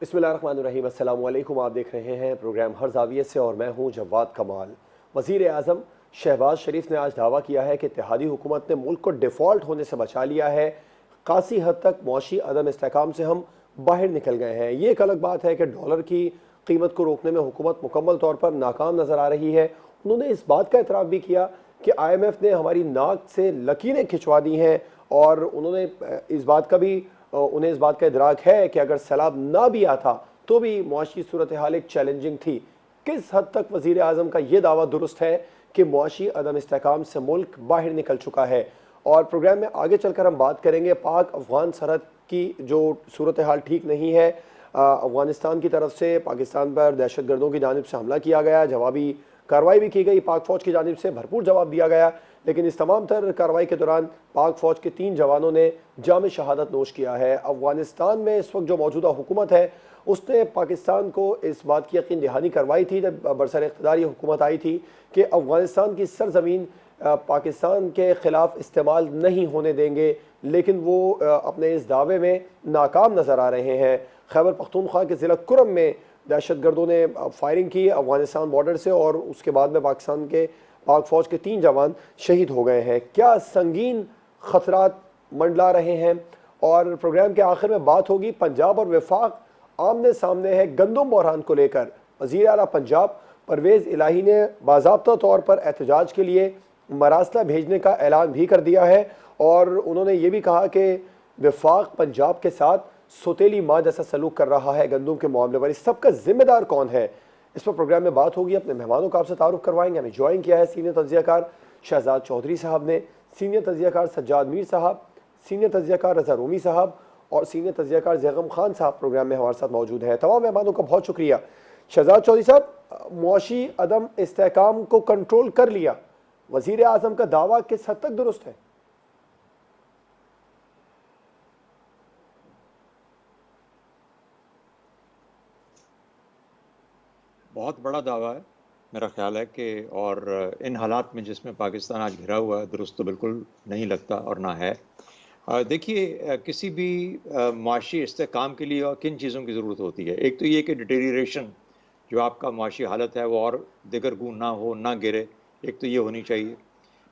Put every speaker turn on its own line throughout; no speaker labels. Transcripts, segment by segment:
बिस्मिल्लाहिर्रहमानिर्रहीम। अस्सलाम वालेकुम। आप देख रहे हैं प्रोग्राम हर जाविये से और मैं हूं जवाद कमाल। वज़ीर आज़म शहबाज शरीफ ने आज दावा किया है कि इत्तेहादी हुकूमत ने मुल्क को डिफ़ॉल्ट होने से बचा लिया है। खासी हद तक मुआशी अदम इस्तेहकाम से हम बाहर निकल गए हैं। ये एक अलग बात है कि डॉलर की कीमत को रोकने में हुकूमत मुकम्मल तौर पर नाकाम नज़र आ रही है। उन्होंने इस बात का एतराफ़ भी किया कि IMF ने हमारी नाक से लकीरें खिंचवा दी हैं और उन्होंने इस बात का भी उन्हें इस बात का इदराक है कि अगर सैलाब ना भी आता तो भी मुआशी सूरत हाल एक चैलेंजिंग थी। किस हद तक वज़ीर आज़म का ये दावा दुरुस्त है कि मुआशी अदम इस्तेहकाम से मुल्क बाहर निकल चुका है। और प्रोग्राम में आगे चलकर हम बात करेंगे पाक अफ़गान सरहद की जो सूरत हाल ठीक नहीं है। अफ़गानिस्तान की तरफ से पाकिस्तान पर दहशत गर्दों की जानिब से हमला किया गया, जवाबी कार्रवाई भी की गई, पाक फ़ौज की जानिब से भरपूर जवाब दिया गया। लेकिन इस तमाम तर कार्रवाई के दौरान पाक फ़ौज के 3 जवानों ने जाम शहादत नोश किया है। अफ़गानिस्तान में इस वक्त जो मौजूदा हुकूमत है उसने पाकिस्तान को इस बात की यकीन दहानी करवाई थी जब बरसर इक़्तिदार ये हुकूमत आई थी कि अफ़गानिस्तान की सरज़मीन पाकिस्तान के ख़िलाफ़ इस्तेमाल नहीं होने देंगे, लेकिन वो अपने इस दावे में नाकाम नज़र आ रहे हैं। खैबर पख्तूनख्वा के ज़िला कुरम में दहशत गर्दों ने फायरिंग की अफ़गानिस्तान बॉर्डर से और उसके बाद में पाकिस्तान के पाक फ़ौज के 3 जवान शहीद हो गए हैं। क्या संगीन ख़तरात मंडला रहे हैं। और प्रोग्राम के आखिर में बात होगी पंजाब और वफाक आमने सामने है गंदम बहरान को लेकर। वज़ीर आला पंजाब परवेज़ इलाही ने बाज़ाब्ता तौर पर एहतजाज के लिए मरासला भेजने का ऐलान भी कर दिया है और उन्होंने ये भी कहा कि वफाक पंजाब के साथ सौतेली माँ जैसा सलूक कर रहा है गंदम के मामले पर। इस सब का जिम्मेदार कौन है, इस पर प्रोग्राम में बात होगी। अपने मेहमानों का आपसे तारुफ करवाएंगे। हमें ज्वाइन किया है सीनियर तज्ज़ियाकार शहजाद चौधरी साहब ने, सीनियर तज्ज़ियाकार सज्जाद मीर साहब, सीनियर तज्ज़ियाकार रज़ा रूमी साहब और सीनियर तज्ज़ियाकार ज़ैगम खान साहब प्रोग्राम में हमारे साथ मौजूद हैं। तमाम मेहमानों का बहुत शुक्रिया। शहजाद चौधरी साहब, मुआशी अदम इस्तेहकाम को कंट्रोल कर लिया, वज़ीर आज़म का दावा किस हद तक दुरुस्त है?
बहुत बड़ा दावा है मेरा ख्याल है कि, और इन हालात में जिसमें पाकिस्तान आज घिरा हुआ है, दुरुस्त तो बिल्कुल नहीं लगता और ना है। देखिए, किसी भी मुआशी इस्तेहकाम के लिए किन चीज़ों की ज़रूरत होती है। एक तो ये कि डिटेरिएशन जो आपका मुआशी हालत है वो और दिगर गूं ना हो, ना गिरे, एक तो ये होनी चाहिए।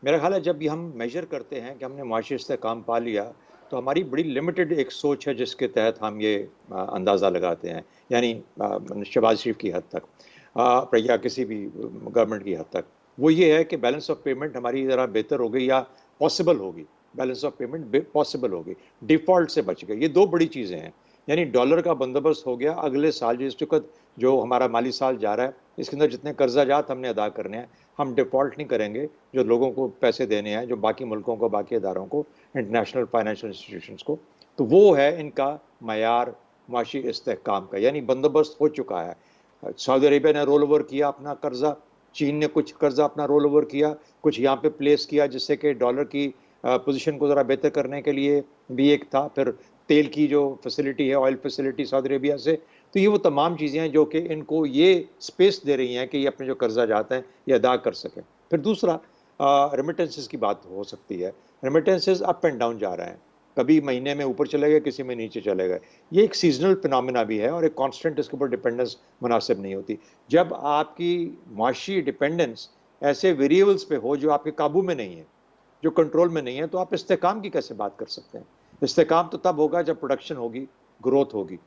मेरा ख्याल है जब भी हम मेजर करते हैं कि हमने मुआशी इस्तेहकाम पा लिया, तो हमारी बड़ी लिमिटेड एक सोच है जिसके तहत हम ये अंदाज़ा लगाते हैं, यानी शहबाज शरीफ की हद तक या किसी भी गवर्नमेंट की हद तक। वो ये है कि बैलेंस ऑफ पेमेंट हमारी ज़रा बेहतर हो गई या पॉसिबल होगी, बैलेंस ऑफ पेमेंट पॉसिबल होगी, डिफ़ॉल्ट से बच गए। ये 2 बड़ी चीज़ें हैं, यानी डॉलर का बंदोबस्त हो गया। अगले साल जिस वक़्त जो हमारा माली साल जा रहा है, इसके अंदर जितने कर्ज़ाजात हमने अदा करने हैं, हम डिफ़ॉल्ट नहीं करेंगे। जो लोगों को पैसे देने हैं, जो बाकी मुल्कों को, बाकी इदारों को, इंटरनेशनल फाइनेंशियल इंस्टीट्यूशंस को, तो वो है इनका मयार मुआशी इस्तेहकाम का, यानी बंदोबस्त हो चुका है। सऊदी अरेबिया ने रोल ओवर किया अपना कर्जा, चीन ने कुछ कर्जा अपना रोल ओवर किया, कुछ यहाँ पे प्लेस किया, जिससे कि डॉलर की पोजीशन को ज़रा बेहतर करने के लिए भी एक था। फिर तेल की जो फैसिलिटी है, ऑयल फैसिलिटी सऊदी अरेबिया से, तो ये वो तमाम चीज़ें हैं जो कि इनको ये स्पेस दे रही हैं कि ये अपने जो कर्जा जाते हैं ये अदा कर सकें। फिर दूसरा, रेमिटेंसेस की बात हो सकती है। रेमिटेंसेस अप एंड डाउन जा रहे हैं, कभी महीने में ऊपर चले गए, किसी में नीचे चले गए। ये एक सीजनल फिनोमेना भी है और एक कांस्टेंट इसके ऊपर डिपेंडेंस मुनासिब नहीं होती। जब आपकी मुआशी डिपेंडेंस ऐसे वेरिएबल्स पे हो जो आपके काबू में नहीं है, जो कंट्रोल में नहीं है, तो आप इस्तेहकाम की कैसे बात कर सकते हैं। इस्तेहकाम तो तब होगा जब प्रोडक्शन होगी, ग्रोथ होगी।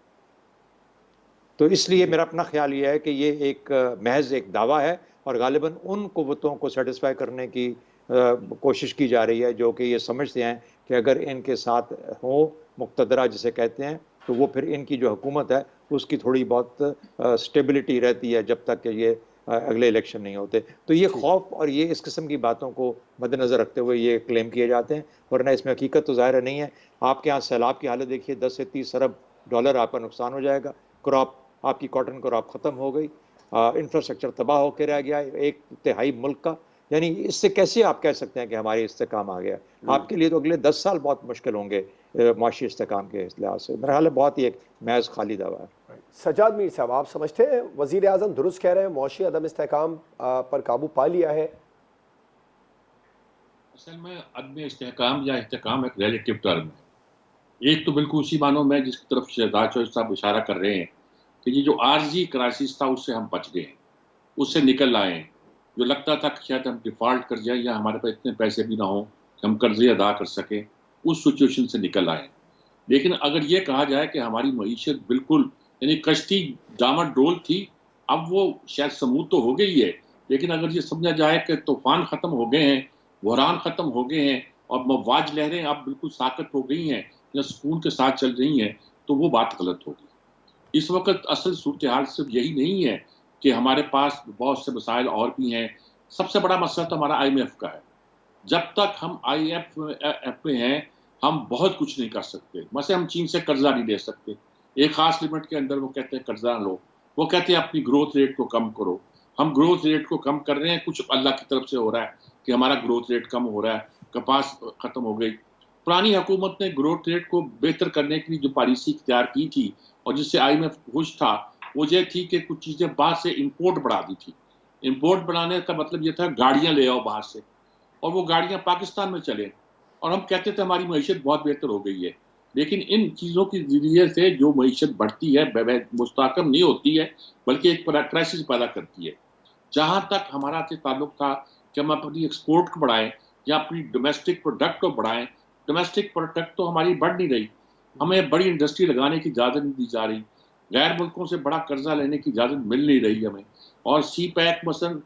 तो इसलिए मेरा अपना ख्याल ये है कि ये एक महज एक दावा है और गालिबन उन कुव्वतों को सेटिस्फाई करने की कोशिश की जा रही है जो कि ये समझते हैं कि अगर इनके साथ हो मुक़्तदरा जिसे कहते हैं, तो वो फिर इनकी जो हुकूमत है उसकी थोड़ी बहुत स्टेबिलिटी रहती है जब तक कि ये अगले इलेक्शन नहीं होते। तो ये
जी,
खौफ और ये इस किस्म की बातों को मद्देनज़र रखते हुए ये क्लेम किए जाते हैं, वरना इसमें हकीकत तो ज़ाहिर नहीं है। आपके यहाँ सैलाब की हालत देखिए, 10 से 30 अरब डॉलर आपका नुकसान हो जाएगा। क्रॉप, आपकी कॉटन क्रॉप ख़त्म हो गई, इंफ्रास्ट्रक्चर तबाह होकर रह गया एक तिहाई मुल्क का। यानी इससे कैसे आप कह सकते हैं कि हमारे इस्तेकाम आ गया। आपके लिए तो अगले 10 साल बहुत मुश्किल होंगे मुआशी इस्तेकाम के लिहाज से। मेरा ख्याल है बहुत ही एक महज खाली दावा है।
सज्जाद मीर साहब, आप समझते हैं वज़ीर आज़म दुरुस्त कह रहे हैं, मुआशी अदम इस्तेहकाम पर काबू पा लिया है?
असल में अदम इस्तेहकाम या इस्तेहकाम एक रिलेटिव टर्म है। एक तो बिल्कुल उसी मानों में जिसकी तरफ शहजाद चौधरी साहब इशारा कर रहे हैं कि ये जो आरजी क्राइसिस था उससे हम बच गए हैं, उससे निकल आए हैं। जो लगता था कि शायद हम डिफॉल्ट कर जाए या हमारे पास इतने पैसे भी ना हो कि हम कर्जे अदा कर सकें, उस सिचुएशन से निकल आए। लेकिन अगर ये कहा जाए कि हमारी मईशत बिल्कुल यानी कश्ती डामाडोल थी, अब वो शायद समूथ तो हो गई है, लेकिन अगर ये समझा जाए कि तूफान खत्म हो गए हैं, बुहरान खत्म हो गए हैं और मवाज लहरें अब बिल्कुल साकत हो गई हैं या सुकून के साथ चल रही हैं, तो वो बात गलत होगी। इस वक्त असल सूरत हाल सिर्फ यही नहीं है कि हमारे पास बहुत से मसाइल और भी हैं। सबसे बड़ा मसला तो हमारा IMF का है। जब तक हम IMF में हैं, हम बहुत कुछ नहीं कर सकते। वैसे हम चीन से कर्जा नहीं ले सकते, एक खास लिमिट के अंदर वो कहते हैं कर्जा लो, वो कहते हैं अपनी ग्रोथ रेट को कम करो। हम ग्रोथ रेट को कम कर रहे हैं, कुछ अल्लाह की तरफ से हो रहा है कि हमारा ग्रोथ रेट कम हो रहा है, कपास खत्म हो गई। पुरानी हुकूमत ने ग्रोथ रेट को बेहतर करने की जो पॉलिसी इख्तियार की थी और जिससे IMF खुश था, वो ये थी कि कुछ चीज़ें बाहर से इम्पोर्ट बढ़ा दी थी। इम्पोर्ट बढ़ाने का मतलब ये था गाड़ियाँ ले आओ बाहर से, और वो गाड़ियाँ पाकिस्तान में चले, और हम कहते थे हमारी मईशत बहुत बेहतर हो गई है। लेकिन इन चीज़ों के ज़रिए से जो मईशत बढ़ती है मुस्तहकम नहीं होती है, बल्कि एक क्राइसिस पैदा करती है। जहाँ तक हमारा से ताल्लुक था कि हम अपनी एक्सपोर्ट को बढ़ाएं या अपनी डोमेस्टिक प्रोडक्ट को बढ़ाएं, डोमेस्टिक प्रोडक्ट तो हमारी बढ़ नहीं रही। हमें बड़ी इंडस्ट्री लगाने की इजाज़त नहीं दी जा रही, गैर मुल्कों से बड़ा कर्जा लेने की इजाज़त मिल नहीं रही हमें। और CPEC मसलन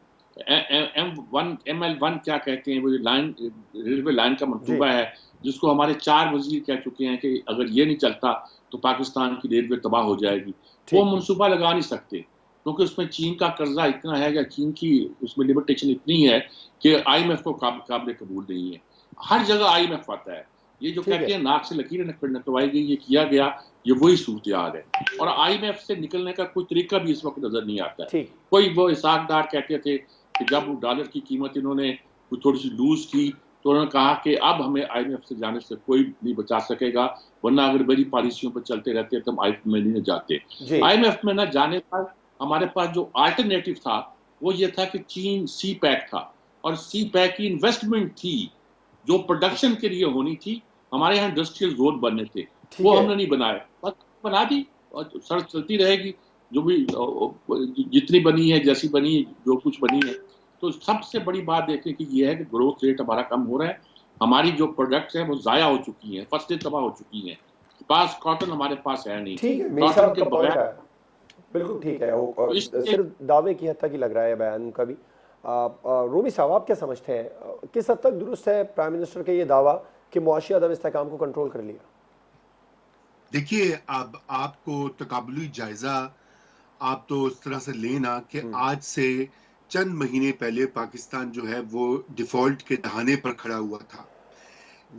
ML1 क्या कहते हैं, वो लाइन रेलवे लाइन का
जी।
मनसूबा है, जिसको हमारे 4 वजीर कह चुके हैं कि अगर ये नहीं चलता तो पाकिस्तान की रेलवे तबाह हो जाएगी। वो
ठीक है।
मनसूबा लगा नहीं सकते क्योंकि उसमें चीन का कर्जा इतना है या चीन की उसमें लिमिटेशन इतनी है कि IMF को काबिल कबूल नहीं है। हर जगह IMF आता है। ये जो
ठीक
कहते
है।
हैं नाक से लकीरें नकलवाई गई, ये किया गया, ये वही सूरत हाल है। और IMF से निकलने का कोई तरीका भी इस वक्त नजर नहीं आता है।
ठीक।
कोई वो इसाकदार कहते थे कि जब डॉलर की कीमत इन्होंने थोड़ी सी लूज की तो उन्होंने कहा कि अब हमें IMF से जाने से कोई नहीं बचा सकेगा, वरना अगर मेरी पॉलिसियों पर चलते रहते तो हम IMF में नहीं जाते।
जी।
IMF में न जाने पर हमारे पास जो अल्टरनेटिव था वो ये था कि चीन CPEC था, और CPEC की इन्वेस्टमेंट थी जो प्रोडक्शन के लिए होनी थी। हमारे यहाँ इंडस्ट्रियल जोन बनने थे,
ठीक
वो
है।
हमने नहीं बनाए, बस बना दी और सड़क चलती रहेगी। जो भी जितनी बनी है, जैसी बनी, जो कुछ बनी है। तो सबसे बड़ी बात देखने की ये है कि ग्रोथ रेट हमारा कम हो रहा है, हमारी जो प्रोडक्ट्स हैं वो ज़ाया हो चुकी हैं, फसलें तबाह हो चुकी हैं। पास कॉटन हमारे पास है नहीं,
ठीक है, मीर
कॉटन
साहब
के
का पॉइंट
बगैर
है। बिल्कुल ठीक है,
तो
वो
इसलिए
सिर्फ दावे की हद तक ही लग रहा है बयान उनका भी। रूमी साहब, आप क्या समझते हैं, किस हद तक दुरुस्त है प्राइम मिनिस्टर का ये दावा कि मुआशी अदम इस्तेहकाम को कंट्रोल कर लिया?
देखिए, अब आपको तकाबुली जायजा आप तो उस तरह से लेना कि आज से चंद महीने पहले पाकिस्तान जो है वो डिफॉल्ट के दहाने पर खड़ा हुआ था।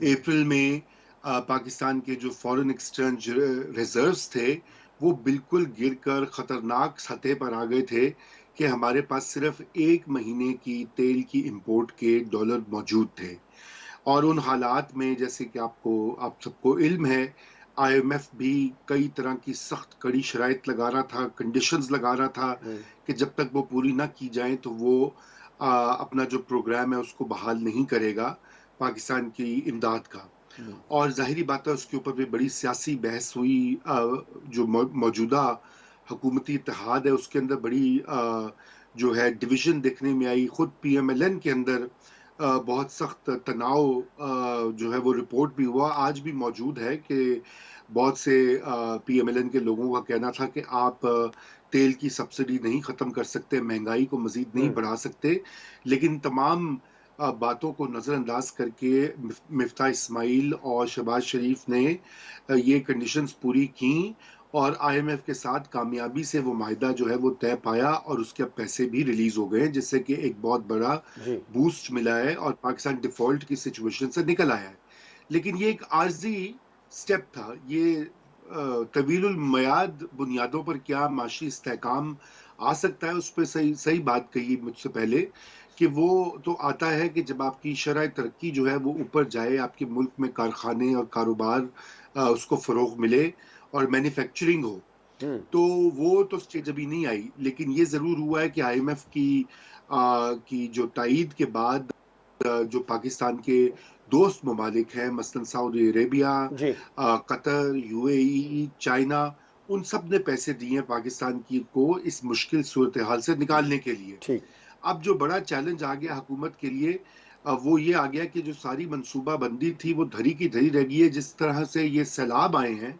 अप्रैल में पाकिस्तान के जो फॉरेन एक्सचेंज रिजर्व्स थे वो बिल्कुल गिरकर खतरनाक सतह पर आ गए थे कि हमारे पास सिर्फ 1 महीने की तेल की इंपोर्ट के डॉलर मौजूद थे। और उन हालात में, जैसे कि आप सबको इल्म है, IMF भी कई तरह की सख्त कड़ी शराइत लगा रहा था, कंडीशंस लगा रहा था कि जब तक वो पूरी ना की जाए तो वो अपना जो प्रोग्राम है उसको बहाल नहीं करेगा पाकिस्तान की इमदाद का। और जाहिरी बात है उसके ऊपर भी बड़ी सियासी बहस हुई। जो मौजूदा हुकूमती इत्तेहाद है उसके अंदर बड़ी जो है डिवीजन देखने में आई। खुद PMLN के अंदर बहुत सख्त तनाव जो है वो रिपोर्ट भी हुआ, आज भी मौजूद है कि बहुत से PMLN के लोगों का कहना था कि आप तेल की सब्सिडी नहीं ख़त्म कर सकते, महंगाई को मज़ीद नहीं बढ़ा सकते। लेकिन तमाम बातों को नज़रअंदाज करके मिफ्ता इस्माइल और शहबाज शरीफ ने ये कंडीशंस पूरी की और IMF के साथ कामयाबी से वो माहिदा जो है वो तय पाया और उसके अब पैसे भी रिलीज हो गए, जिससे कि एक बहुत बड़ा
जी।
बूस्ट मिला है और पाकिस्तान डिफॉल्ट की सिचुएशन से निकल आया है। लेकिन ये एक आर्जी स्टेप था। ये तवीलुल मयाद बुनियादों पर क्या माशी इस्तेहकाम आ सकता है, उस पर सही सही बात कही मुझसे पहले कि वो तो आता है कि जब आपकी शरह तरक्की जो है वो ऊपर जाए, आपके मुल्क में कारखाने और कारोबार उसको फ़रोग़ मिले और मैन्युफैक्चरिंग हो, तो वो तो स्टेज अभी नहीं आई। लेकिन ये ज़रूर हुआ है कि IMF की जो तायीद के बाद जो पाकिस्तान के दोस्त ममालिक हैं, मसलन सऊदी अरेबिया,
जी।
कतर, UAE, चाइना, उन सब ने पैसे दिए हैं पाकिस्तान की को इस मुश्किल सूरत हाल से निकालने के लिए।
ठीक।
अब जो बड़ा चैलेंज आ गया हुकूमत के लिए वो ये आ गया कि जो सारी मनसूबा बंदी थी वो धरी की धरी रह गई है। जिस तरह से ये सैलाब आए हैं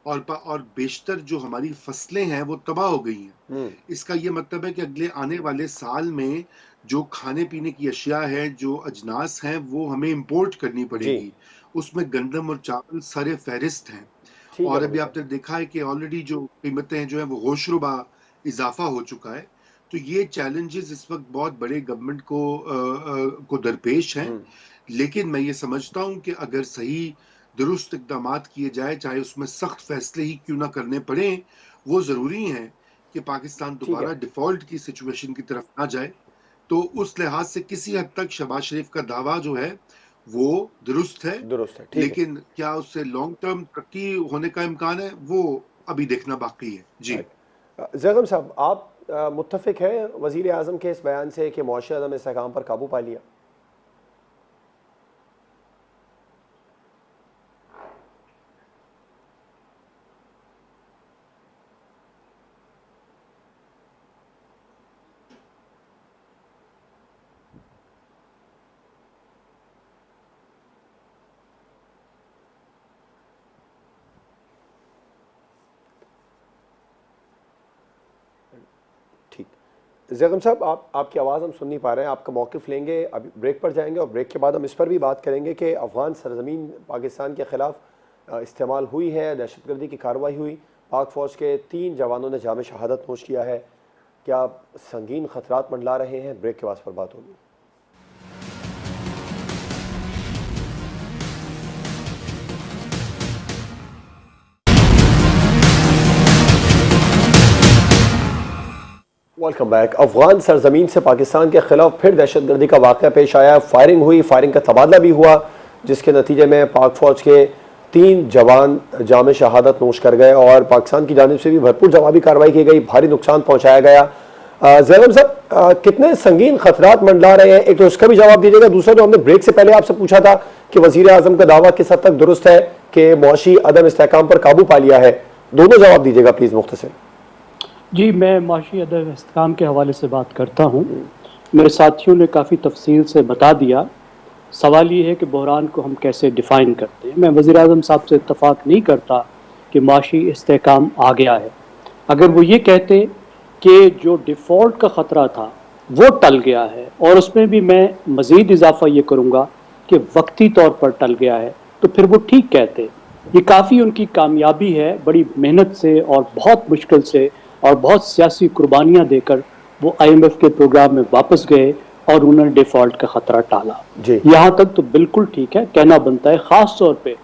और बेशतर जो हमारी फसलें हैं वो तबाह हो गई हैं। इसका ये मतलब है कि अगले आने वाले साल में जो खाने पीने की अशिया है, जो अजनास हैं, वो हमें इंपोर्ट करनी
जी।
पड़ेगी। उसमें गंदम और चावल सरे फहरिस्त हैं।
ठीक है
और अभी
मौलवी साहब।
आपने देखा है कि ऑलरेडी जो कीमतें जो है वो होशरुबा इजाफा हो चुका है। तो ये चैलेंजेस इस वक्त बहुत बड़े गवर्नमेंट को दरपेश हैं। लेकिन मैं ये समझता हूँ कि अगर सही दुरुस्त इकदामात किए जाए, चाहे उसमें सख्त फैसले ही क्यों ना करने पड़े, वो ज़रूरी हैं कि पाकिस्तान
ठीक है।
दोबारा डिफ़ॉल्ट की सिचुएशन की तरफ ना जाए। तो उस लिहाज से किसी हद तक शहबाज शरीफ का दावा जो है वो दुरुस्त है,
दुरुस्त है। ठीक है।
लेकिन क्या उससे लॉन्ग टर्म तरक्की होने का इम्कान है, वो अभी देखना बाकी है। जी
ज़ैगम साहब, आप मुत्तफिक हैं वज़ीर आज़म के इस बयान से कि मुआशी अदम इस्तेहकाम पर काबू पा लिया? ठीक। ज़ैगम साहब, आपकी आवाज़ हम सुन नहीं पा रहे हैं, आपका मौक़िफ़ लेंगे, अभी ब्रेक पर जाएंगे और ब्रेक के बाद हम इस पर भी बात करेंगे कि अफ़गान सरज़मीन पाकिस्तान के ख़िलाफ़ इस्तेमाल हुई है, दहशतगर्दी की कार्रवाई हुई, पाक फ़ौज के 3 जवानों ने जाम शहादत नोश किया है, क्या संगीन ख़तरात मंडला रहे हैं? ब्रेक के बाद पर बात होगी। Welcome back. अफगान सरजमीन से पाकिस्तान के खिलाफ फिर दहशतगर्दी का वाक़या पेश आया। फायरिंग हुई, फायरिंग का तबादला भी हुआ, जिसके नतीजे में पाक फ़ौज के 3 जवान जाम शहादत नोश कर गए और पाकिस्तान की जानिब से भी भरपूर जवाबी कार्रवाई की गई, भारी नुकसान पहुँचाया गया। ज़ैगम साहब, कितने संगीन खतरात मंडला रहे हैं, एक तो इसका भी जवाब दीजिएगा। दूसरा, जो हमने ब्रेक से पहले आपसे पूछा था कि वज़ीर आज़म का दावा किस हद तक दुरुस्त है कि मुआशी अदम इस्तेहकाम पर काबू पा लिया है, दोनों जवाब दीजिएगा प्लीज़ मुख्तसर।
जी, मैं मुआशी अदम इस्तेहकाम के हवाले से बात करता हूँ। मेरे साथियों ने काफ़ी तफसील से बता दिया। सवाल ये है कि बहरान को हम कैसे डिफ़ाइन करते हैं। मैं वज़ीर आज़म साहब से इत्तफ़ाक़ नहीं करता कि मुआशी इस्तेहकाम आ गया है। अगर वो ये कहते कि जो डिफ़ॉल्ट का ख़तरा था वो टल गया है, और उसमें भी मैं मज़ीद इजाफ़ा ये करूँगा कि वक्ती तौर पर टल गया है, तो फिर वो ठीक कहते। ये काफ़ी उनकी कामयाबी है, बड़ी मेहनत से और बहुत मुश्किल से और बहुत सियासी कुर्बानियाँ देकर वो IMF के प्रोग्राम में वापस गए और उन्होंने डिफ़ॉल्ट का ख़तरा टाला। यहाँ तक तो बिल्कुल ठीक है, कहना बनता है। ख़ास तौर पे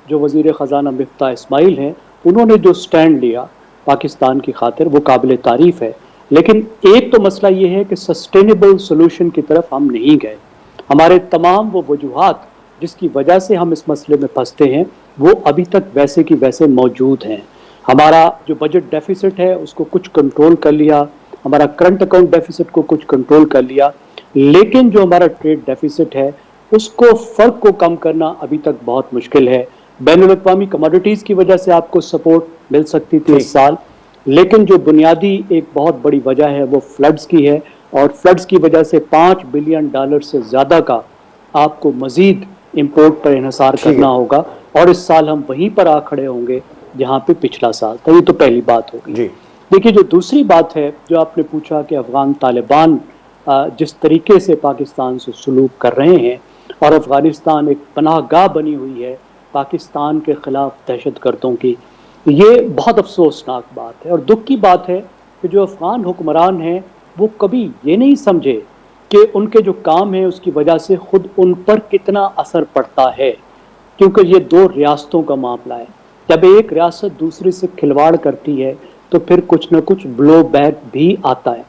जो वज़ीर ख़जाना मिफ्ताह इस्माइल हैं, उन्होंने जो स्टैंड लिया पाकिस्तान की खातिर, वो काबिल तारीफ़ है। लेकिन एक तो मसला ये है कि सस्टेनेबल सोल्यूशन की तरफ हम नहीं गए। हमारे तमाम वो वजूहात जिसकी वजह से हम इस मसले में फंसते हैं, वो अभी तक वैसे की वैसे मौजूद हैं। हमारा जो बजट डेफिसिट है उसको कुछ कंट्रोल कर लिया, हमारा करंट अकाउंट डेफिसिट को कुछ कंट्रोल कर लिया, लेकिन जो हमारा ट्रेड डेफिसिट है उसको फ़र्क को कम करना अभी तक बहुत मुश्किल है। बैनुल-अक़वामी कमोडिटीज़ की वजह से आपको सपोर्ट मिल सकती थी इस साल, लेकिन जो बुनियादी एक बहुत बड़ी वजह है वो फ्लड्स की है, और फ्लड्स की वजह से $5 बिलियन से ज़्यादा का आपको मज़ीद इम्पोर्ट पर इन्हिसार करना होगा, और इस साल हम वहीं पर आ खड़े होंगे जहाँ पे पिछला साल था। ये तो पहली बात होगी। देखिए, जो दूसरी बात है जो आपने पूछा कि अफ़गान तालिबान जिस तरीके से पाकिस्तान से सलूक कर रहे हैं, और अफ़गानिस्तान एक पनाहगाह बनी हुई है पाकिस्तान के ख़िलाफ़ दहशतगर्दों की, ये बहुत अफसोसनाक बात है। और दुख की बात है कि जो अफ़गान हुक्मरान हैं वो कभी ये नहीं समझे कि उनके जो काम है उसकी वजह से ख़ुद उन पर कितना असर पड़ता है, क्योंकि ये 2 रियासतों का मामला है। जब एक रियासत दूसरी से खिलवाड़ करती है तो फिर कुछ न कुछ ब्लो बैक भी आता है।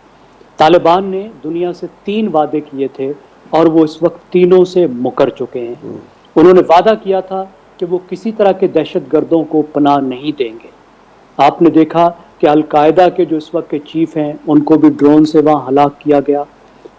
तालिबान ने दुनिया से 3 वादे किए थे और वो इस वक्त तीनों से मुकर चुके हैं। उन्होंने वादा किया था कि वो किसी तरह के दहशतगर्दों को पनाह नहीं देंगे। आपने देखा कि अल-कायदा के जो इस वक्त के चीफ हैं उनको भी ड्रोन से वहाँ हलाक किया गया।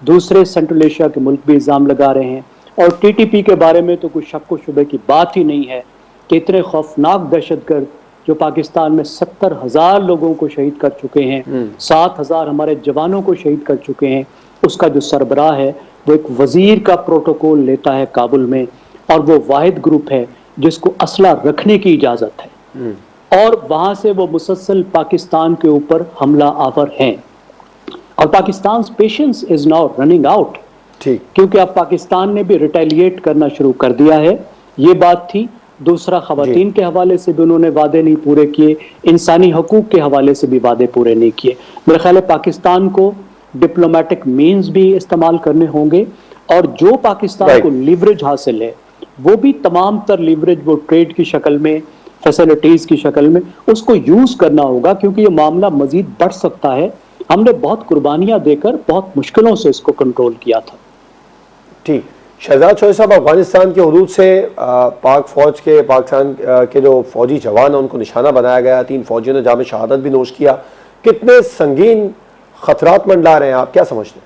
दूसरे सेंट्रल एशिया के मुल्क भी इल्ज़ाम लगा रहे हैं, और TTP के बारे में तो कुछ शक व शुबे की बात ही नहीं है कि इतने खौफनाक दहशतगर्द जो पाकिस्तान में 70,000 लोगों को शहीद कर चुके हैं, 7,000 हमारे जवानों को शहीद कर चुके हैं, उसका जो सरबराह है वो एक वजीर का प्रोटोकॉल लेता है काबुल में, और वो वाहिद ग्रुप है जिसको असला रखने की इजाज़त है, और वहाँ से वो मुसलसल पाकिस्तान के ऊपर हमला आवर हैं। और Pakistan patience is now running out,
ठीक,
क्योंकि अब पाकिस्तान ने भी रिटेलिएट करना शुरू कर दिया है। ये बात थी। दूसरा, खवातीन के हवाले से भी उन्होंने वादे नहीं पूरे किए, इंसानी हकूक के हवाले से भी वादे पूरे नहीं किए। मेरे ख्याल है पाकिस्तान को डिप्लोमेटिक मीन्स भी इस्तेमाल करने होंगे, और जो पाकिस्तान को लीवरेज हासिल है वो भी तमाम तर लीवरेज, वो ट्रेड की शक्ल में, फैसिलिटीज की शक्ल में, उसको यूज करना होगा, क्योंकि ये मामला मजीद बढ़ सकता है। हमने बहुत कुर्बानियां देकर बहुत मुश्किलों से इसको कंट्रोल किया था।
ठीक। शहजाद चौधरी साहब, अफगानिस्तान के हदूद से पाक फौज के, पाकिस्तान के जो फौजी जवान हैं उनको निशाना बनाया गया, 3 फौजियों ने जाम शहादत भी नोश किया। कितने संगीन खतरात मंडरा रहे हैं, आप क्या समझते हैं?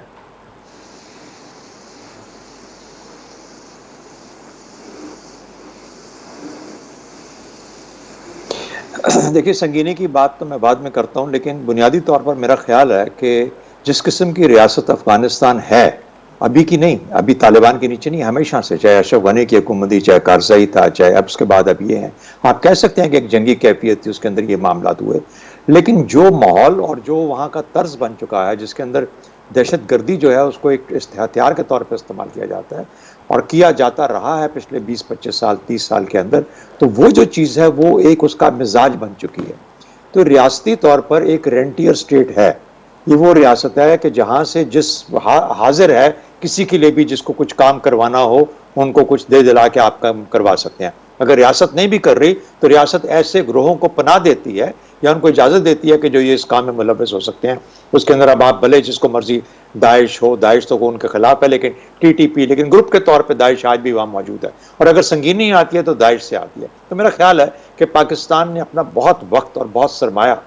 देखिए, संगीनी की बात तो मैं बाद में करता हूँ, लेकिन बुनियादी तौर पर मेरा ख्याल है कि जिस किस्म की रियासत अफगानिस्तान है, अभी की नहीं, अभी तालिबान के नीचे नहीं, हमेशा से, चाहे अशरफ गनी की हुकूमत, चाहे कारज़ई था, चाहे अब उसके बाद अब ये है, आप कह सकते हैं कि एक जंगी कैफियत थी, उसके अंदर ये मामला हुए। लेकिन जो माहौल और जो वहाँ का तर्ज बन चुका है, जिसके अंदर दहशत गर्दी जो है उसको एक हथियार के तौर पर इस्तेमाल किया जाता है और किया जाता रहा है पिछले 20-25 साल, 30 साल के अंदर, तो वो जो चीज़ है वो एक उसका मिजाज बन चुकी है। तो रियासती तौर पर एक रेंटियर स्टेट है, ये वो रियासत है कि जहाँ से जिस हाजिर है, किसी के लिए भी जिसको कुछ काम करवाना हो, उनको कुछ दे दिला के आप काम करवा सकते हैं। अगर रियासत नहीं भी कर रही तो रियासत ऐसे ग्रोहों को पनाह देती है या उनको इजाज़त देती है कि जो ये इस काम में मुलव्वस हो सकते हैं। उसके अंदर अब आप भले जिसको मर्जी दाइश हो, दाइश तो उनके खिलाफ है, लेकिन टीटीपी, लेकिन ग्रुप के तौर पे दाइश आज भी वहाँ मौजूद है, और अगर संगीनी आती है तो दाइश से आती है। तो मेरा ख्याल है कि पाकिस्तान ने अपना बहुत वक्त और बहुत सरमाया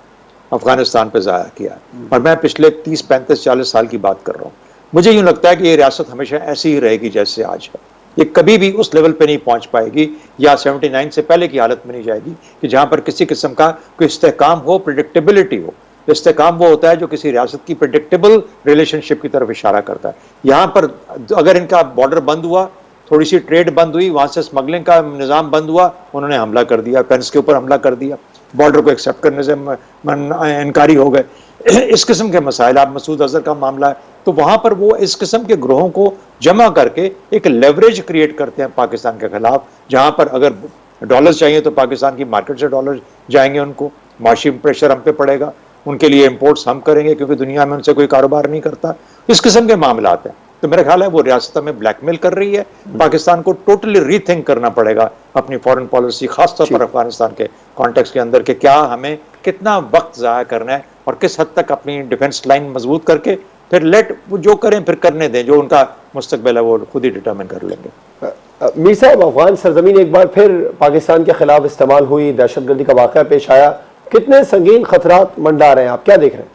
अफगानिस्तान पर ज़ाया किया है, और मैं पिछले 30, 35, 40 साल की बात कर रहा हूँ। मुझे यूँ लगता है कि ये रियासत हमेशा ऐसी ही रहेगी जैसे आज है, ये कभी भी उस लेवल पे नहीं पहुंच पाएगी, या 79 से पहले की हालत में नहीं जाएगी कि जहां पर किसी किस्म का कोई इस्तेहकाम हो, प्रेडिक्टेबिलिटी हो। इस्तेहकाम वो होता है जो किसी रियासत की प्रेडिक्टेबल रिलेशनशिप की तरफ इशारा करता है। यहाँ पर अगर इनका बॉर्डर बंद हुआ, थोड़ी सी ट्रेड बंद हुई, वहां से स्मगलिंग का निज़ाम बंद हुआ, उन्होंने हमला कर दिया, पेंस के ऊपर हमला कर दिया, बॉर्डर को एक्सेप्ट करने से इनकारी हो गए। इस किस्म के मसाइल, आप मसूद अजहर का मामला है, तो वहां पर वो इस किस्म के ग्रोहों को जमा करके एक लेवरेज क्रिएट करते हैं पाकिस्तान के खिलाफ, जहां पर अगर डॉलर्स चाहिए तो पाकिस्तान की मार्केट से डॉलर जाएंगे, उनको माशी प्रेशर हम पे पड़ेगा, उनके लिए इंपोर्ट्स हम करेंगे क्योंकि दुनिया में उनसे कोई कारोबार नहीं करता। इस किस्म के मामलात हैं। तो मेरा ख्याल है वो रियासत में ब्लैकमेल कर रही है। पाकिस्तान को टोटली रीथिंक करना पड़ेगा अपनी फॉरेन पॉलिसी, खासतौर पर अफगानिस्तान के कॉन्टेक्स्ट के अंदर, कि क्या हमें कितना वक्त ज़ाया करना है और किस हद तक अपनी डिफेंस लाइन मजबूत करके फिर लेट वो जो करें फिर करने दें, जो उनका मुस्तकबिल है वो खुद ही डिटरमिन कर लेंगे।
मीर साहब, अफगान सरजमीन एक बार फिर पाकिस्तान के खिलाफ इस्तेमाल हुई, दहशतगर्दी का वाक़या पेश आया, कितने संगीन खतरात मंडरा रहे हैं, आप क्या देख रहे हैं?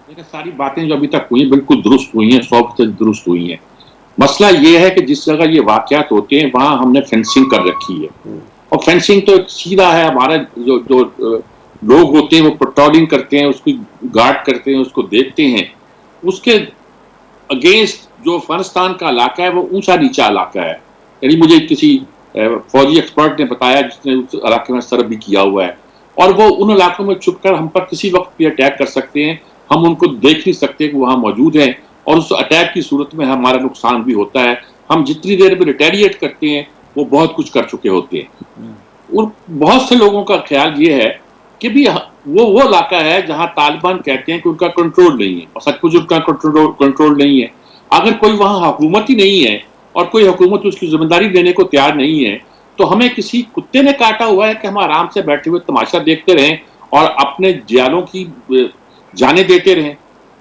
देखिए, सारी बातें जो अभी तक हुई बिल्कुल दुरुस्त हुई हैं, 100% दुरुस्त हुई हैं। मसला ये है कि जिस जगह ये वाक़यात होते हैं वहां हमने फेंसिंग कर रखी है, और फेंसिंग तो एक सीधा है, हमारा जो लोग होते हैं वो पेट्रोलिंग करते हैं, उसकी गार्ड करते हैं, उसको देखते हैं। उसके अगेंस्ट जो अफगानिस्तान का इलाका है वो ऊंचा नीचा इलाका है। यानी मुझे किसी फौजी एक्सपर्ट ने बताया जिसने उस इलाके में सर्व भी किया हुआ है, और वो उन इलाकों में छुपकर हम पर किसी वक्त भी अटैक कर सकते हैं। हम उनको देख नहीं सकते कि वहाँ मौजूद हैं, और उस अटैक की सूरत में हमारा नुकसान भी होता है। हम जितनी देर में रिटेलिएट करते हैं वो बहुत कुछ कर चुके होते हैं। और बहुत से लोगों का ख्याल ये है कि भी वो इलाका है जहां तालिबान कहते हैं कि उनका कंट्रोल नहीं है, और सचमुच उनका कंट्रोल नहीं है। अगर कोई वहां हुकूमत ही नहीं है और कोई हुकूमत उसकी जिम्मेदारी देने को तैयार नहीं है, तो हमें किसी कुत्ते ने काटा हुआ है कि हम आराम से बैठे हुए तमाशा देखते रहें और अपने जियालों की जाने देते रहें।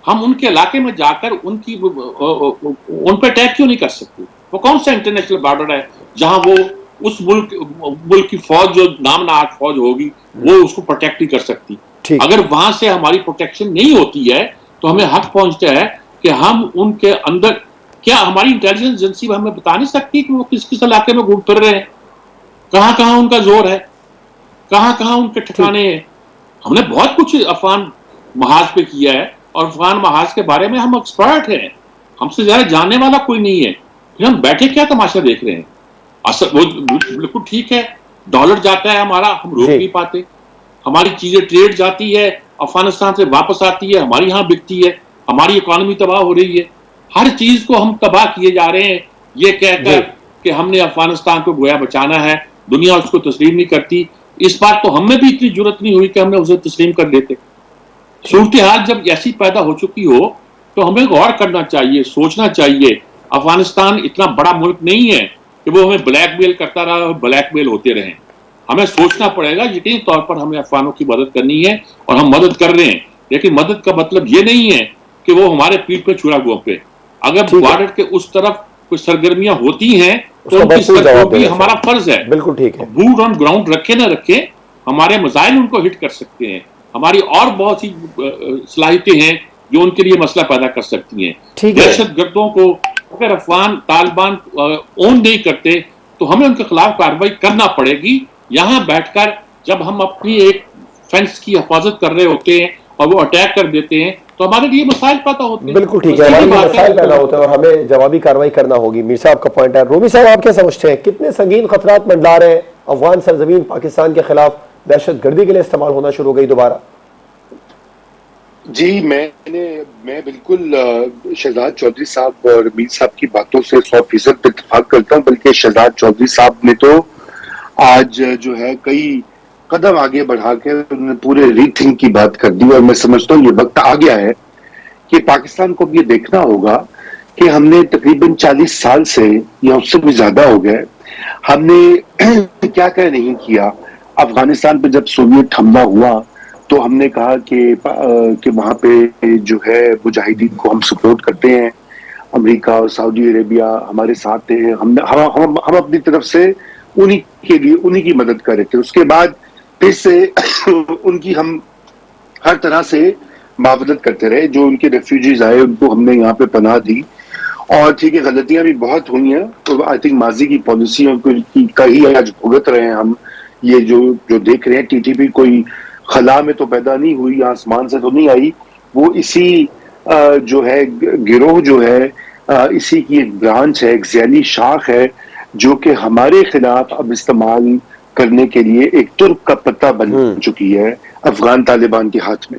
हम उनके इलाके में जाकर उन पर अटैक क्यों नहीं कर सकते? वो कौन सा इंटरनेशनल बॉर्डर है जहां वो उस मुल्क की फौज जो नामनाक फौज होगी वो उसको प्रोटेक्ट नहीं कर सकती? अगर वहां से हमारी प्रोटेक्शन नहीं होती है तो हमें हक पहुंचता है कि हम उनके अंदर, क्या हमारी इंटेलिजेंस एजेंसी हमें बता नहीं सकती कि वो किस किस इलाके में घूम फिर रहे हैं, कहाँ कहाँ उनका जोर है, कहाँ कहाँ उनके ठिकाने हैं। हमने बहुत कुछ अफगान महाज पे किया है और अफगान महाज के बारे में हम एक्सपर्ट हैं, हमसे ज्यादा जानने वाला कोई नहीं है, फिर हम बैठे क्या तमाशा देख रहे हैं। असल वो बिल्कुल ठीक है, डॉलर जाता है हमारा, हम रोक नहीं पाते, हमारी चीजें ट्रेड जाती है, अफगानिस्तान से वापस आती है, हमारी यहाँ बिकती है, हमारी इकोनॉमी तबाह हो रही है, हर चीज को हम तबाह किए जा रहे हैं ये कहकर कि हमने अफगानिस्तान को गोया बचाना है, दुनिया उसको तस्लीम नहीं करती। इस बार तो हमें भी इतनी जरूरत नहीं हुई कि हमने उसे तस्लीम कर लेते। सूरत हाल जब ऐसी पैदा हो चुकी हो तो हमें गौर करना चाहिए, सोचना चाहिए। अफगानिस्तान इतना बड़ा मुल्क नहीं है कि वो हमें ब्लैकमेल करता रहा और ब्लैकमेल होते रहें। हमें सोचना पड़ेगा, यकीनी तौर पर हमें अफगानों की मदद करनी है और हम मदद कर रहे हैं, लेकिन मदद का मतलब ये नहीं है कि वो हमारे पीठ पे छुरा घोंपे। अगर बॉर्डर के उस तरफ कोई सरगर्मियां होती हैं तो उनकी सरगर्मी हमारा फर्ज है।
बिल्कुल ठीक है,
बूट ऑन ग्राउंड रखे ना रखे, हमारे मसाइल उनको हिट कर सकते हैं, हमारी और बहुत सी सलाहियतें हैं जो उनके लिए मसला पैदा कर सकती हैं। दहशत गर्दों को अगर अफगान तालिबान ओन नहीं करते तो हमें उनके खिलाफ कार्रवाई करना पड़ेगी। यहाँ बैठकर जब हम अपनी एक फेंस की हिफाजत कर रहे होते हैं और वो अटैक कर देते हैं तो हमारे लिए मसाइल पैदा होते हैं।
बिल्कुल ठीक है, हमारे लिए मसाइल पैदा होते हैं और हमें जवाबी कार्रवाई करना होगी। मीर साहब का पॉइंट है। रूमी साहब, आप क्या समझते हैं, कितने संगीन खतरात मंडरा रहे हैं अफगान सरजमीन पाकिस्तान के खिलाफ दहशत गर्दी के लिए इस्तेमाल होना शुरू हो गई दोबारा?
जी, मैं बिल्कुल शहजाद चौधरी साहब और मीर साहब की बातों से 100% इत्तेफाक करता हूँ। बल्कि शहजाद चौधरी साहब ने तो आज जो है कई कदम आगे बढ़ा के उन्होंने पूरे रीथिंक की बात कर दी और मैं समझता हूँ ये वक्त आ गया है कि पाकिस्तान को भी ये देखना होगा कि हमने तकरीबन 40 साल से या उससे भी ज्यादा हो गए हमने क्या क्या नहीं किया। अफगानिस्तान पे जब सोवियत हमला हुआ तो हमने कहा कि वहां पे जो है मुजाहिदीन को हम सपोर्ट करते हैं, अमेरिका और सऊदी अरेबिया हमारे साथ थे, हम अपनी तरफ से उन्हीं की मदद कर रहे थे। उसके बाद फिर से उनकी हम हर तरह से मदद करते रहे, जो उनके रेफ्यूजीज आए उनको हमने यहाँ पे पनाह दी। और ठीक है, गलतियां भी बहुत हुई हैं, तो आई थिंक माजी की पॉलिसियों का ही आज भुगत रहे हैं हम। ये जो देख रहे हैं, टीटीपी कोई खला में तो पैदा नहीं हुई, आसमान से तो नहीं आई, वो इसी जो है गिरोह जो है इसी की एक ब्रांच है, एक ज़ैली शाख है जो कि हमारे खिलाफ अब इस्तेमाल करने के लिए एक तुर्क का पत्ता बन चुकी है अफगान तालिबान के हाथ में।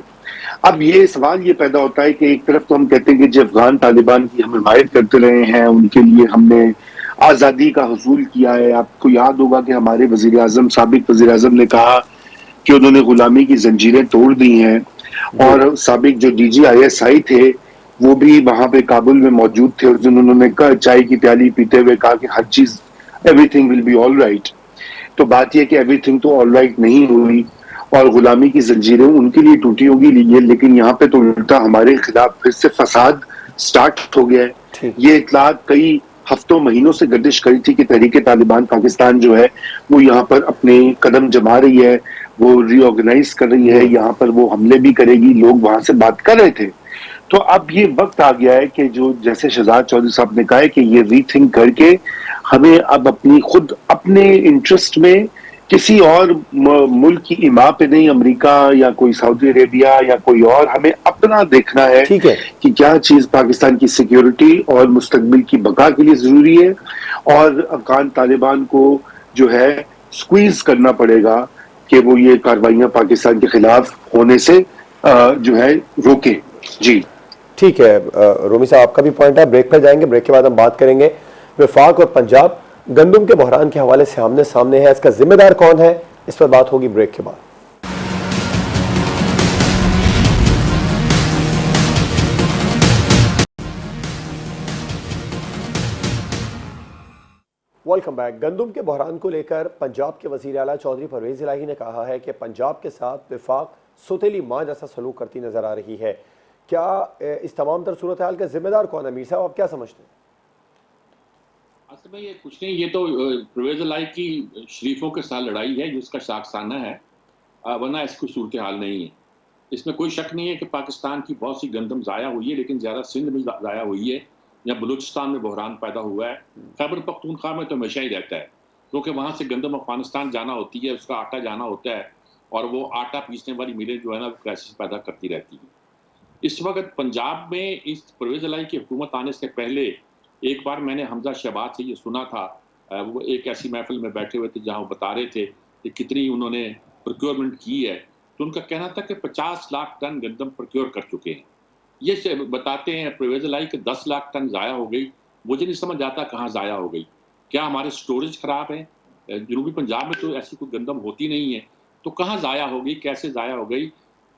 अब ये सवाल ये पैदा होता है कि एक तरफ तो हम कहते हैं कि जो अफगान तालिबान की हम हिमायत करते रहे हैं, उनके लिए हमने आज़ादी का हसूल किया है। आपको याद होगा कि हमारे वजीर आजम, साबिक वजीर आजम ने कहा कि उन्होंने गुलामी की जंजीरें तोड़ दी हैं, और साबिक जो DGISI थे वो भी वहां पे काबुल में मौजूद थे और उन्होंने चाय की प्याली पीते हुए कहा कि हर चीज everything will be all right. तो बात यह कि एवरीथिंग तो ऑल राइट नहीं हुई और गुलामी की जंजीरें उनके लिए टूटी होगी, लेकिन यहाँ पे तो उल्टा हमारे खिलाफ फिर से फसाद स्टार्ट हो गया है। ये इतलात कई हफ्तों महीनों से गर्दिश करी थी कि तहरीक तालिबान पाकिस्तान जो है वो यहाँ पर अपने कदम जमा रही है, वो रीऑर्गेनाइज कर रही है, यहाँ पर वो हमले भी करेगी। लोग वहां से बात कर रहे थे। तो अब ये वक्त आ गया है कि जो जैसे शहजाद चौधरी साहब ने कहा है कि ये रीथिंक करके हमें अब अपने इंटरेस्ट में किसी और मुल्क की इमा पे नहीं, अमेरिका या कोई सऊदी अरेबिया या कोई और, हमें अपना देखना है कि क्या चीज पाकिस्तान की सिक्योरिटी और मुस्तकबिल की बका के लिए जरूरी है, और अफगान तालिबान को जो है स्क्वीज करना पड़ेगा कि वो ये कार्रवाइयां पाकिस्तान के खिलाफ होने से जो है रोके। जी
ठीक है, रोमी साहब आपका भी पॉइंट है। ब्रेक पर जाएंगे, ब्रेक के बाद हम बात करेंगे वफाक और पंजाब गंदम के बहरान के हवाले से आमने सामने है, इसका जिम्मेदार कौन है, इस पर बात होगी ब्रेक के बाद। Welcome back. गंदम के बहरान को लेकर पंजाब के वज़ीर आला चौधरी परवेज इलाही ने कहा है कि पंजाब के साथ वफाक सौतेली माँ जैसा सलूक करती नजर आ रही है। क्या इस तमाम तर सूरत हाल का जिम्मेदार कौन है? मीर साहब, आप क्या समझते हैं?
असल में ये कुछ नहीं, ये तो परवेज इलाही की शरीफों के साथ लड़ाई है जिसका शाखसाना है, वरना इसकी सूरत हाल नहीं है। इसमें कोई शक नहीं है कि पाकिस्तान की बहुत सी गंदम ज़ाया हुई है, लेकिन ज़्यादा सिंध में ज़ाया हुई है या बलूचिस्तान में बहरान पैदा हुआ है। खैबर पख्तूनख्वा में तो हमेशा ही रहता है। क्योंकि वहाँ से गंदम अफगानिस्तान जाना होती है, उसका आटा जाना होता है और वो आटा पीसने वाली मिलें जो है ना, क्राइसिस पैदा करती रहती है। इस वक़्त पंजाब में इस परवेज़ इलाही की हुकूमत आने से पहले एक बार मैंने हमज़ा शहबाज से ये सुना था, वो एक ऐसी महफ़िल में बैठे हुए थे जहाँ वो बता रहे थे कि कितनी उन्होंने प्रोक्योरमेंट की है। तो उनका कहना था कि 50 लाख टन गंदम प्रोक्योर कर चुके हैं। ये श बताते हैं परवेज़ इलाही कि 10 लाख टन ज़ाया हो गई। मुझे नहीं समझ आता कहाँ ज़ाया हो गई। क्या हमारे स्टोरेज ख़राब है? जनूबी पंजाब में तो ऐसी कोई गंदम होती नहीं है। तो कहाँ ज़ाया हो गई? कैसे ज़ाया हो गई?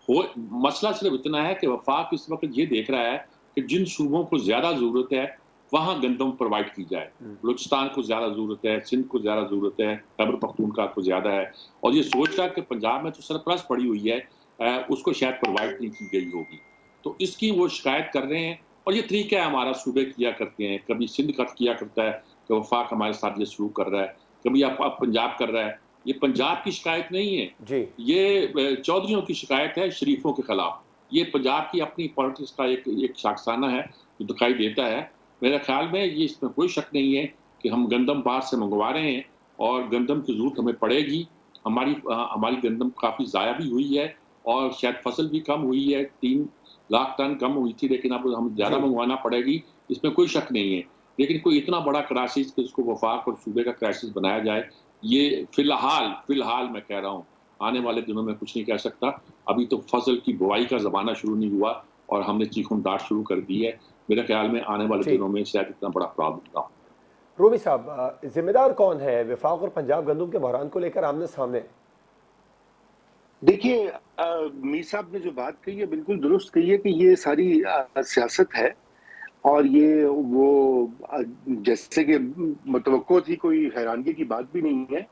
हो मसला सिर्फ इतना है कि वफाक इस वक्त ये देख रहा है कि जिन सूबों को ज़्यादा ज़रूरत है वहाँ गंदम प्रोवाइड की जाए। बलूचिस्तान को ज़्यादा ज़रूरत है, सिंध को ज़्यादा ज़रूरत है, खैबर पख्तूनख्वा को ज़्यादा है और ये सोच रहा है कि पंजाब में तो सरप्लस पड़ी हुई है, उसको शायद प्रोवाइड नहीं की गई होगी। तो इसकी वो शिकायत कर रहे हैं और ये तरीका है हमारा, सूबे किया करते हैं। कभी सिंध का किया करता है कि वफाक हमारे साथ ये सलूक कर रहा है, कभी अब पंजाब कर रहा है। ये पंजाब की शिकायत नहीं है,
जी
ये चौधरियों की शिकायत है शरीफों के खिलाफ। ये पंजाब की अपनी पॉलिटिक्स का एक शाखसाना है जो दिखाई देता है। मेरे ख्याल में ये इसमें कोई शक नहीं है कि हम गंदम बाहर से मंगवा रहे हैं और गंदम की ज़रूरत हमें पड़ेगी। हमारी गंदम काफ़ी ज़ाया भी हुई है और शायद फसल भी कम हुई है, 3 लाख टन कम हुई थी, लेकिन अब हमें ज़्यादा
जी
मंगवाना पड़ेगी, इसमें कोई शक नहीं है। लेकिन कोई इतना बड़ा क्राइसिस कि उसको वफाक और सूबे का क्राइसिस बनाया जाए, ये फ़िलहाल मैं कह रहा हूँ, आने वाले दिनों में कुछ नहीं कह सकता। अभी तो फसल की बुआई का ज़माना शुरू नहीं हुआ और हमने चीखुम-दाट शुरू कर दी है। मेरे ख्याल में आने वाले
ठीक।
दिनों में शायद इतना बड़ा प्रॉब्लम ना हो।
रूमी साहब, जिम्मेदार कौन है वफाक और पंजाब गंदम के बहरान को लेकर आमने सामने?
देखिए, मीर साहब ने जो बात कही है बिल्कुल दुरुस्त कही है कि ये सारी सियासत है और ये वो जैसे कि मतवक्को थी, कोई हैरानगी की बात भी नहीं है।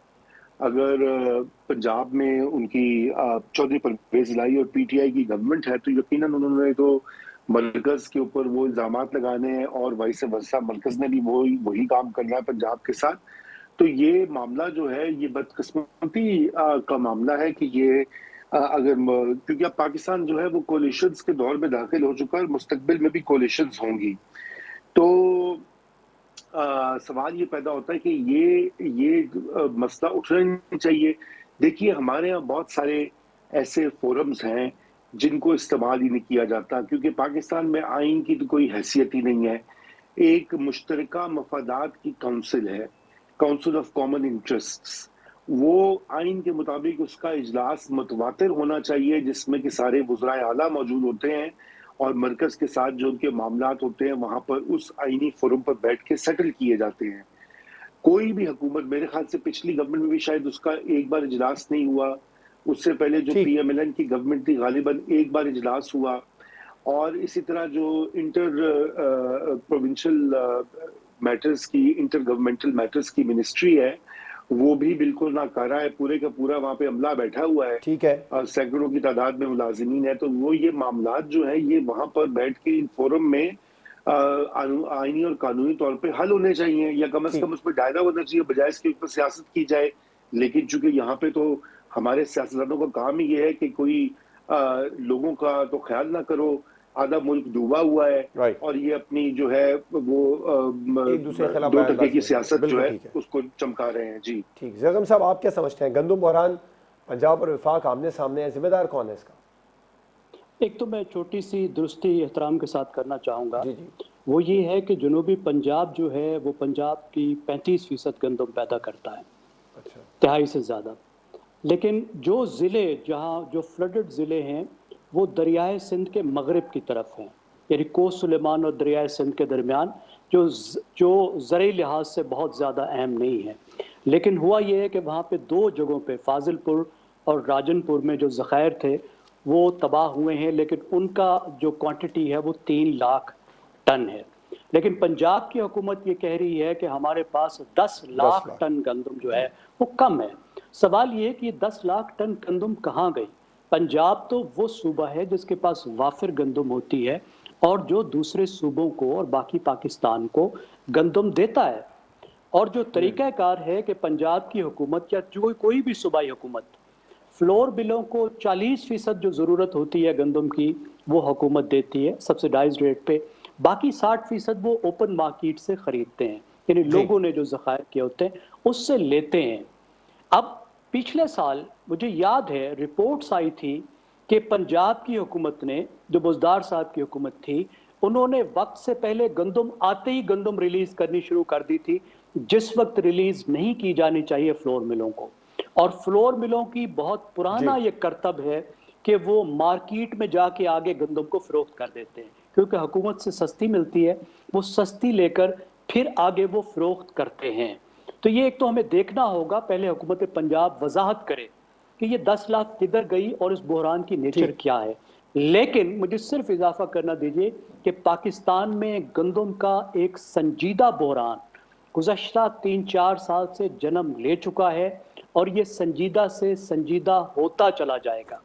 अगर पंजाब में उनकी चौधरी परवेज इलाही और पीटीआई की गवर्नमेंट है तो यकीनन उन्होंने तो मरकज के ऊपर वो इल्जामात लगाने हैं और वाइस वर्सा मरकज ने भी वही काम करना है पंजाब के साथ। तो ये मामला जो है ये बदकिस्मती का मामला है कि ये क्योंकि अब पाकिस्तान जो है वो कोलिशंस के दौर में दाखिल हो चुका है और मुस्तकबिल में भी कोलिशंस होंगी। तो सवाल ये पैदा होता है कि ये मसला उठना नहीं चाहिए। देखिए, हमारे यहाँ बहुत सारे ऐसे फोरम्स हैं जिनको इस्तेमाल ही नहीं किया जाता क्योंकि पाकिस्तान में आइन की तो कोई हैसियत ही नहीं है। एक मुश्तरका मफादात की काउंसिल है, काउंसिल ऑफ कॉमन इंटरेस्ट्स। वो आइन के मुताबिक उसका इजलास मुतवातिर होना चाहिए जिसमें कि सारे वज़राए आला मौजूद होते हैं और मरकज के साथ जो उनके मामलात होते हैं वहां पर उस आईनी फोरम पर बैठ के सेटल किए जाते हैं। कोई भी हुकूमत, मेरे ख्याल से पिछली गवर्नमेंट में भी शायद उसका एक बार इजलास नहीं हुआ, उससे पहले जो
ठीक।
पीएमएलएन की गवर्नमेंट थी गालिबन एक बार इजलास हुआ और इसी तरह जो इंटर प्रोविंशियल मैटर्स की, इंटर गवर्नमेंटल मैटर्स की मिनिस्ट्री है वो भी बिल्कुल नाकारा है, पूरे का पूरा वहां पे अमला बैठा हुआ है,
ठीक है।
सैकड़ों की तादाद में मुलाजिमीन है। तो वो ये मामलात जो है ये वहां पर बैठ के इन फोरम में आईनी और कानूनी तौर पे हल होने चाहिए या कम से
ठीक।
कम उस पर दायरा होना चाहिए, बजाय इसके ऊपर सियासत की जाए। लेकिन चूंकि यहाँ पे तो हमारे सियासतदानों का काम ही ये है कि कोई लोगों का तो ख्याल ना करो, आधा मुल्क डूबा हुआ है
राइट।
और ये अपनी जो है वो
एक दूसरे के खिलाफ
दो टके
बयानबाजी
की
होती है।
सियासत जो
बिल्कुल
है
ठीक है।
उसको चमका रहे हैं। जी
ठीक। जगम साहब, आप क्या समझते हैं, गंदम बहरान पंजाब और वफाक आमने सामने है, जिम्मेदार कौन है इसका?
एक तो मैं छोटी सी दुरुस्ती एहतराम के साथ करना चाहूँगा,
जी जी।
वो ये है कि जनूबी पंजाब जो है वो पंजाब की 35% गंदम पैदा करता है,
अच्छा।
तिहाई से ज़्यादा। लेकिन जो ज़िले जहाँ जो फ्लडेड ज़िले हैं वो दरियाए सिंध के मगरिब की तरफ हैं, यानी कोस सुलेमान और दरियाए सिंध के दरमियान, जो ज़रई लिहाज से बहुत ज़्यादा अहम नहीं है। लेकिन हुआ ये है कि वहाँ पे 2 जगहों पे फाजिलपुर और राजनपुर में जो ज़खायर थे वो तबाह हुए हैं, लेकिन उनका जो क्वांटिटी है वो 3 लाख टन है। लेकिन पंजाब की हुकूमत ये कह रही है कि हमारे पास 10
10
लाख
लाख।
टन गंदम जो है वो कम है। सवाल ये कि 10 लाख टन गंदम कहाँ गई? पंजाब तो वो सूबा है जिसके पास वाफिर गंदम होती है और जो दूसरे सूबों को और बाकी पाकिस्तान को गंदम देता है। और जो तरीक़ाकार है कि पंजाब की हुकूमत या कोई भी सूबाई हुकूमत फ्लोर बिलों को 40% जो ज़रूरत होती है गंदम की वो हुकूमत देती है सब्सिडाइज्ड रेट पे, बाकी 60% वो ओपन मार्केट से ख़रीदते हैं। यानी लोगों ने जो ज़खायर किए होते हैं उससे लेते हैं। अब पिछले साल मुझे याद है रिपोर्ट्स आई थी कि पंजाब की हुकूमत ने, जो बुज़दार साहब की हुकूमत थी, उन्होंने वक्त से पहले गंदम आते ही गंदम रिलीज करनी शुरू कर दी थी, जिस वक्त रिलीज नहीं की जानी चाहिए फ्लोर मिलों को। और फ्लोर मिलों की बहुत पुराना ये करतब है कि वो मार्केट में जाके आगे गंदम को फरोख्त कर देते हैं, क्योंकि हुकूमत से सस्ती मिलती है, वो सस्ती लेकर फिर आगे वो फरोख्त करते हैं। तो ये एक तो हमें देखना होगा, पहले हुकूमत पंजाब वजाहत करे कि ये 10 लाख किधर गई और इस बहरान की नेचर क्या है। लेकिन मुझे सिर्फ इजाफा करना दीजिए कि पाकिस्तान में गंदम का एक संजीदा बहरान गुज़श्ता 3-4 साल से जन्म ले चुका है और ये संजीदा से संजीदा होता चला जाएगा।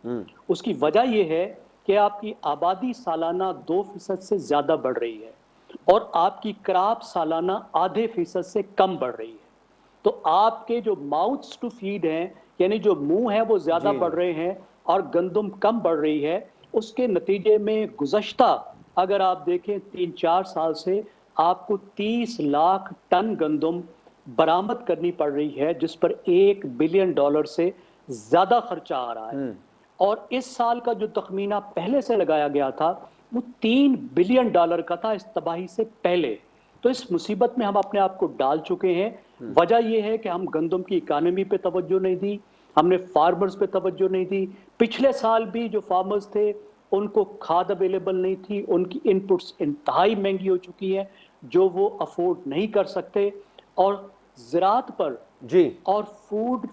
उसकी वजह यह है कि आपकी आबादी सालाना 2% से ज़्यादा बढ़ रही है और आपकी क्रॉप सालाना आधे फीसद से कम बढ़ रही है। तो आपके जो माउथ्स टू फीड हैं, यानी जो मुंह है वो ज़्यादा बढ़ रहे हैं और गंदम कम बढ़ रही है। उसके नतीजे में गुज़श्ता अगर आप देखें 3-4 साल से आपको 30 लाख टन गंदम बरामद करनी पड़ रही है, जिस पर $1 बिलियन से ज़्यादा खर्चा आ रहा है। और इस साल का जो तखमीना पहले से लगाया गया था वो $3 बिलियन का था इस तबाही से पहले। तो इस मुसीबत में हम अपने आप को डाल चुके हैं। वजह यह है कि हम गंदम की इकानमी पे तवज्जो नहीं दी, हमने फार्मर्स पे तवज्जो नहीं दी। पिछले साल भी जो फार्मर्स थे उनको खाद अवेलेबल नहीं थी, उनकी इनपुट्स इंतहाई महंगी हो चुकी है जो वो अफोर्ड नहीं कर सकते। और ज़राअत पर और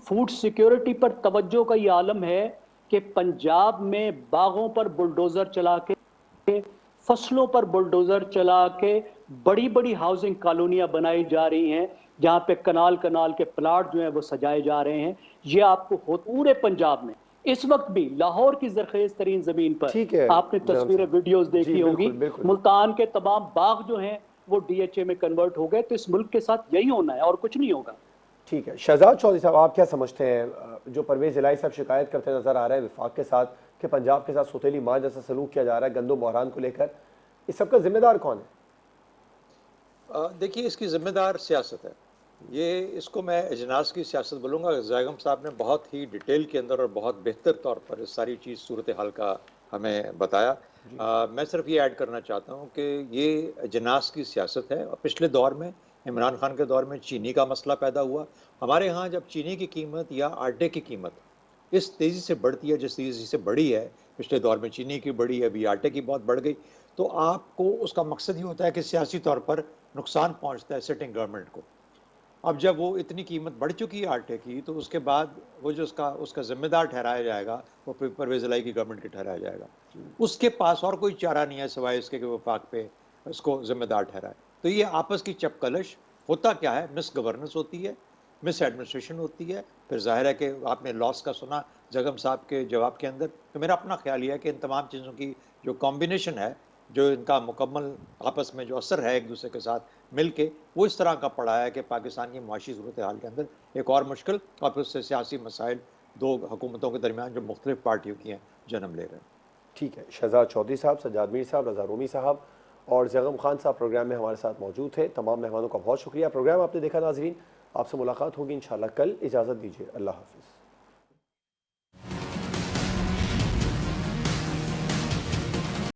फूड सिक्योरिटी पर तवज्जो का ये आलम है कि पंजाब में बागों पर बुलडोज़र चला के, फसलों पर बुलडोज़र चला के बड़ी बड़ी हाउसिंग कॉलोनियां बनाई जा रही हैं, जहां पे कनाल के प्लाट जो हैं वो सजाए जा रहे हैं। ये आपको पूरे पंजाब में इस वक्त भी लाहौर की ज़रखेज़ तरीन ज़मीन पर आपने तस्वीरें वीडियोस देखी होंगी, मुल्तान के तमाम बाग जो हैं वो DHA में कन्वर्ट हो गए। तो इस मुल्क के साथ यही होना है और कुछ नहीं होगा।
ठीक है, शहजाद चौधरी साहब, आप क्या समझते हैं, जो परवेज़ इलाही साहब शिकायत करते नजर आ रहे हैं विफाक के साथ कि पंजाब के साथ सौतेली माँ जैसा सलूक किया जा रहा है गंदम बहरान को लेकर, इस सब का जिम्मेदार कौन है?
देखिए, इसकी जिम्मेदार सियासत है। ये इसको मैं अजनास की सियासत बोलूँगा। ज़ैगम साहब ने बहुत ही डिटेल के अंदर और बहुत बेहतर तौर पर इस सारी चीज़ सूरत हाल का हमें बताया। मैं सिर्फ ये ऐड करना चाहता हूँ कि ये अजनास की सियासत है। और पिछले दौर में, इमरान खान के दौर में चीनी का मसला पैदा हुआ। हमारे यहाँ जब चीनी की कीमत या आटे की कीमत इस तेज़ी से बढ़ती है जिस तेज़ी से बढ़ी है, पिछले दौर में चीनी की बढ़ी, अभी आटे की बहुत बढ़ गई, तो आपको उसका मकसद ये होता है कि सियासी तौर पर नुकसान पहुंचता है सिटिंग गवर्नमेंट को। अब जब वो इतनी कीमत बढ़ चुकी है आटे की, तो उसके बाद वो जो उसका जिम्मेदार ठहराया जाएगा वो परवेज़ इलाही की गवर्नमेंट की ठहराया जाएगा। उसके पास और कोई चारा नहीं है सिवाय इसके कि वफाक पे उसको जिम्मेदार ठहराए। तो ये आपस की चपकलश होता क्या है, मिस गवर्नेंस होती है, मिस एडमिनिस्ट्रेशन होती है। फिर जाहिर है कि आपने लॉस का सुना जगम साहब के जवाब के अंदर। तो मेरा अपना ख्याल ये है कि इन तमाम चीज़ों की जो कॉम्बिनेशन है, जो इनका मुकम्मल आपस में जो असर है एक दूसरे के साथ मिल के, वो इस तरह का पड़ा है कि पाकिस्तान की माशी सूरत हाल के अंदर एक और मुश्किल और फिर उससे सियासी मसाइल दो हुकूमतों के दरमियान जो मुख्तलिफ पार्टियों की हैं जन्म ले रहे हैं।
ठीक है, शहजाद चौधरी साहब, सज्जाद मीर साहब, रज़ा रूमी साहब और ज़ैगम खान साहब प्रोग्राम में हमारे साथ मौजूद थे। तमाम मेहमानों का बहुत शुक्रिया। प्रोग्राम आपने देखा नाज़रीन, आपसे मुलाकात होगी इंशाअल्लाह कल। इजाज़त दीजिए, अल्लाह हाफ़िज़।